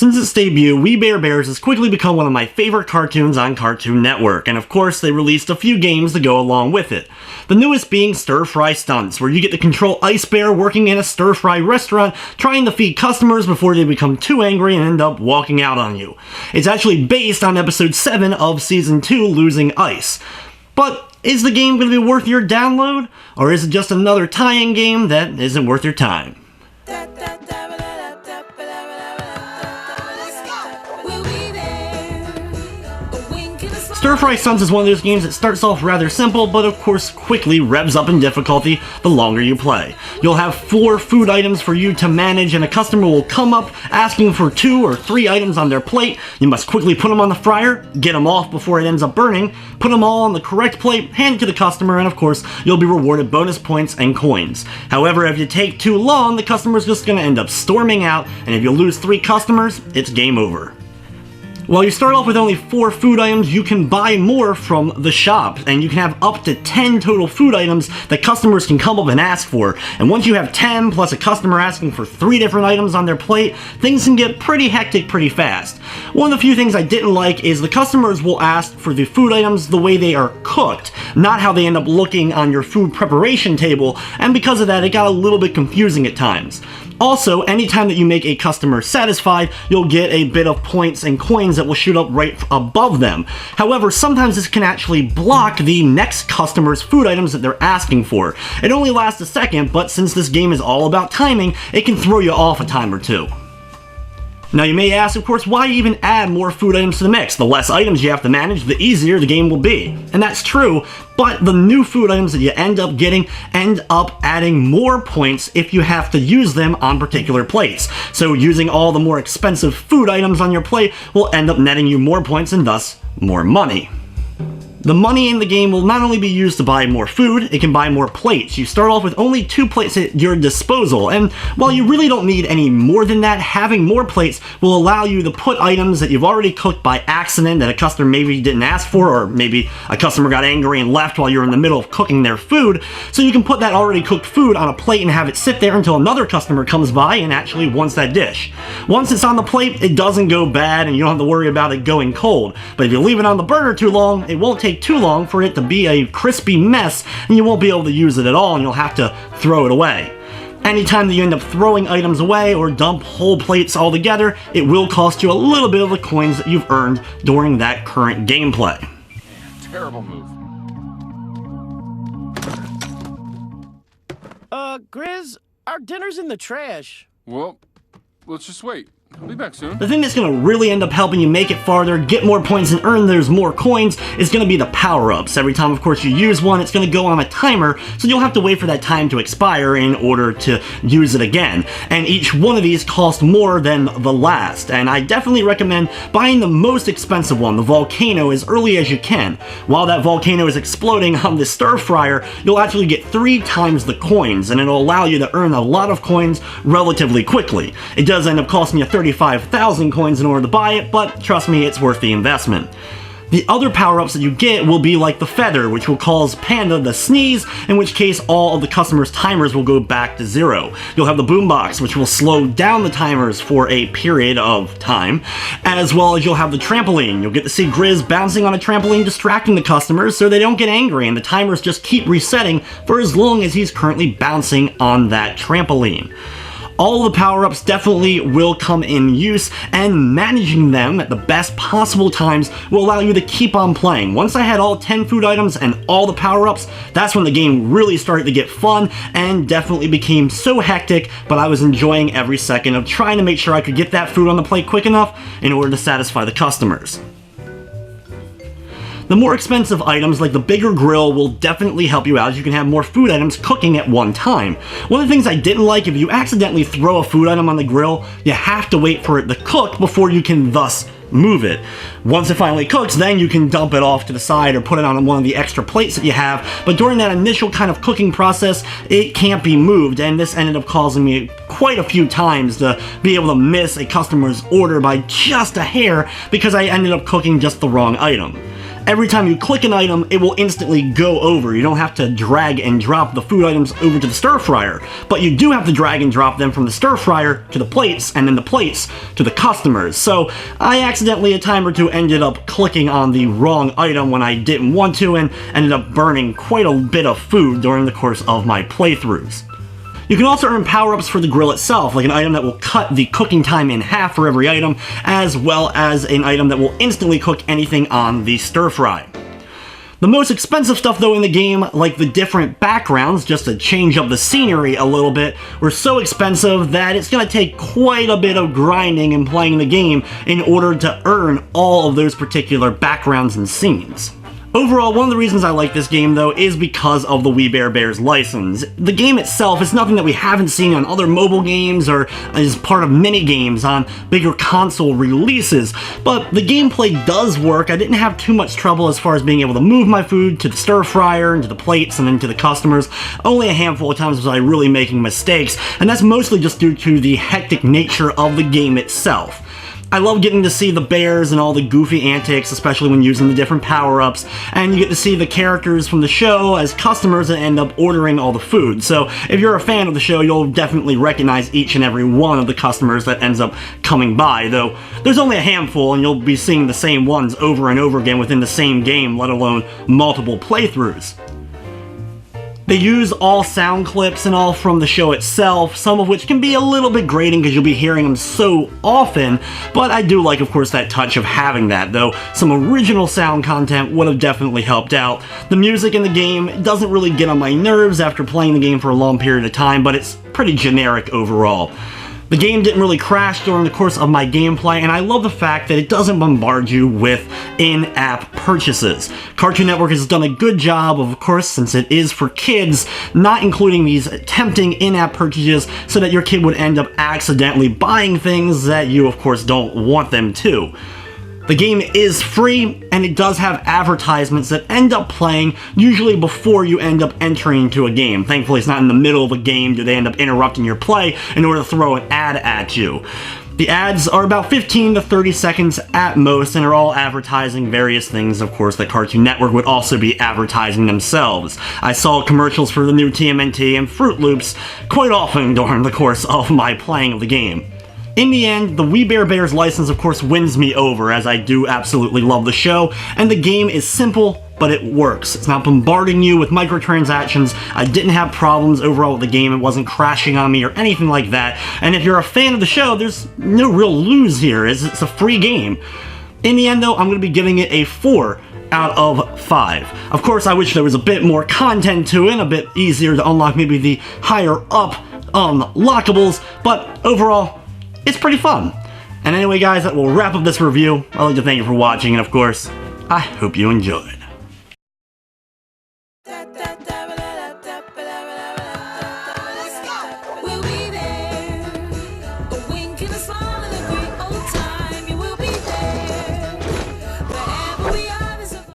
Since its debut, We Bare Bears has quickly become one of my favorite cartoons on Cartoon Network, and of course they released a few games to go along with it. The newest being Stirfry Stunts, where you get to control Ice Bear working in a stir-fry restaurant, trying to feed customers before they become too angry and end up walking out on you. It's actually based on episode 7 of season 2, Losing Ice. But is the game going to be worth your download? Or is it just another tie-in game that isn't worth your time? Stirfry Stunts is one of those games that starts off rather simple, but of course quickly revs up in difficulty the longer you play. You'll have 4 food items for you to manage, and a customer will come up asking for 2 or 3 items on their plate. You must quickly put them on the fryer, get them off before it ends up burning, put them all on the correct plate, hand it to the customer, and of course you'll be rewarded bonus points and coins. However, if you take too long, the customer's just going to end up storming out, and if you lose 3 customers, it's game over. While you start off with only 4 food items, you can buy more from the shop, and you can have up to 10 total food items that customers can come up and ask for. And once you have 10 plus a customer asking for 3 different items on their plate, things can get pretty hectic pretty fast. One of the few things I didn't like is the customers will ask for the food items the way they are cooked, not how they end up looking on your food preparation table, and because of that it got a little bit confusing at times. Also, anytime that you make a customer satisfied, you'll get a bit of points and coins that will shoot up right above them. However, sometimes this can actually block the next customer's food items that they're asking for. It only lasts a second, but since this game is all about timing, it can throw you off a time or two. Now you may ask, of course, why even add more food items to the mix? The less items you have to manage, the easier the game will be. And that's true, but the new food items that you end up getting end up adding more points if you have to use them on particular plates. So using all the more expensive food items on your plate will end up netting you more points and thus more money. The money in the game will not only be used to buy more food, it can buy more plates. You start off with only 2 plates at your disposal, and while you really don't need any more than that, having more plates will allow you to put items that you've already cooked by accident that a customer maybe didn't ask for, or maybe a customer got angry and left while you're in the middle of cooking their food, so you can put that already cooked food on a plate and have it sit there until another customer comes by and actually wants that dish. Once it's on the plate, it doesn't go bad and you don't have to worry about it going cold, but if you leave it on the burner too long, it won't take too long for it to be a crispy mess and you won't be able to use it at all and you'll have to throw it away. Anytime that you end up throwing items away or dump whole plates altogether, it will cost you a little bit of the coins that you've earned during that current gameplay. Terrible move. Grizz, our dinner's in the trash. Well, let's just wait. I'll be back soon. The thing that's going to really end up helping you make it farther, get more points, and earn those more coins is going to be the power-ups. Every time, of course, you use one, it's going to go on a timer, so you'll have to wait for that time to expire in order to use it again. And each one of these costs more than the last, and I definitely recommend buying the most expensive one, the volcano, as early as you can. While that volcano is exploding on the stir fryer, you'll actually get 3 times the coins, and it'll allow you to earn a lot of coins relatively quickly. It does end up costing you 35,000 coins in order to buy it, but trust me, it's worth the investment. The other power-ups that you get will be like the feather, which will cause Panda to sneeze, in which case all of the customers' timers will go back to 0. You'll have the boombox, which will slow down the timers for a period of time, as well as you'll have the trampoline. You'll get to see Grizz bouncing on a trampoline, distracting the customers so they don't get angry, and the timers just keep resetting for as long as he's currently bouncing on that trampoline. All the power-ups definitely will come in use, and managing them at the best possible times will allow you to keep on playing. Once I had all 10 food items and all the power-ups, that's when the game really started to get fun and definitely became so hectic, but I was enjoying every second of trying to make sure I could get that food on the plate quick enough in order to satisfy the customers. The more expensive items, like the bigger grill, will definitely help you out as you can have more food items cooking at one time. One of the things I didn't like, if you accidentally throw a food item on the grill, you have to wait for it to cook before you can thus move it. Once it finally cooks, then you can dump it off to the side or put it on one of the extra plates that you have, but during that initial kind of cooking process, it can't be moved, and this ended up causing me quite a few times to be able to miss a customer's order by just a hair because I ended up cooking just the wrong item. Every time you click an item, it will instantly go over. You don't have to drag and drop the food items over to the stir fryer, but you do have to drag and drop them from the stir fryer to the plates, and then the plates to the customers. So I accidentally a time or two ended up clicking on the wrong item when I didn't want to, and ended up burning quite a bit of food during the course of my playthroughs. You can also earn power-ups for the grill itself, like an item that will cut the cooking time in half for every item, as well as an item that will instantly cook anything on the stir-fry. The most expensive stuff though in the game, like the different backgrounds, just to change up the scenery a little bit, were so expensive that it's going to take quite a bit of grinding and playing the game in order to earn all of those particular backgrounds and scenes. Overall, one of the reasons I like this game, though, is because of the We Bare Bears license. The game itself is nothing that we haven't seen on other mobile games or is part of mini-games on bigger console releases, but the gameplay does work. I didn't have too much trouble as far as being able to move my food to the stir-fryer, and to the plates, and then to the customers. Only a handful of times was I really making mistakes, and that's mostly just due to the hectic nature of the game itself. I love getting to see the bears and all the goofy antics, especially when using the different power-ups, and you get to see the characters from the show as customers that end up ordering all the food. So if you're a fan of the show, you'll definitely recognize each and every one of the customers that ends up coming by, though there's only a handful and you'll be seeing the same ones over and over again within the same game, let alone multiple playthroughs. They use all sound clips and all from the show itself, some of which can be a little bit grating because you'll be hearing them so often, but I do like, of course, that touch of having that, though some original sound content would have definitely helped out. The music in the game doesn't really get on my nerves after playing the game for a long period of time, but it's pretty generic overall. The game didn't really crash during the course of my gameplay, and I love the fact that it doesn't bombard you with in-app purchases. Cartoon Network has done a good job, of course, since it is for kids, not including these tempting in-app purchases so that your kid would end up accidentally buying things that you, of course, don't want them to. The game is free, and it does have advertisements that end up playing, usually before you end up entering into a game. Thankfully, it's not in the middle of a game do they end up interrupting your play in order to throw an ad at you. The ads are about 15 to 30 seconds at most, and are all advertising various things, of course, that Cartoon Network would also be advertising themselves. I saw commercials for the new TMNT and Fruit Loops quite often during the course of my playing of the game. In the end, the We Bare Bears license, of course, wins me over, as I do absolutely love the show, and the game is simple, but it works. It's not bombarding you with microtransactions. I didn't have problems overall with the game. It wasn't crashing on me or anything like that, and if you're a fan of the show, there's no real lose here, as it's a free game. In the end, though, I'm going to be giving it a 4 out of 5. Of course, I wish there was a bit more content to it, a bit easier to unlock maybe the higher up unlockables, but overall, it's pretty fun. And anyway, guys, that will wrap up this review. I'd like to thank you for watching, and of course, I hope you enjoyed.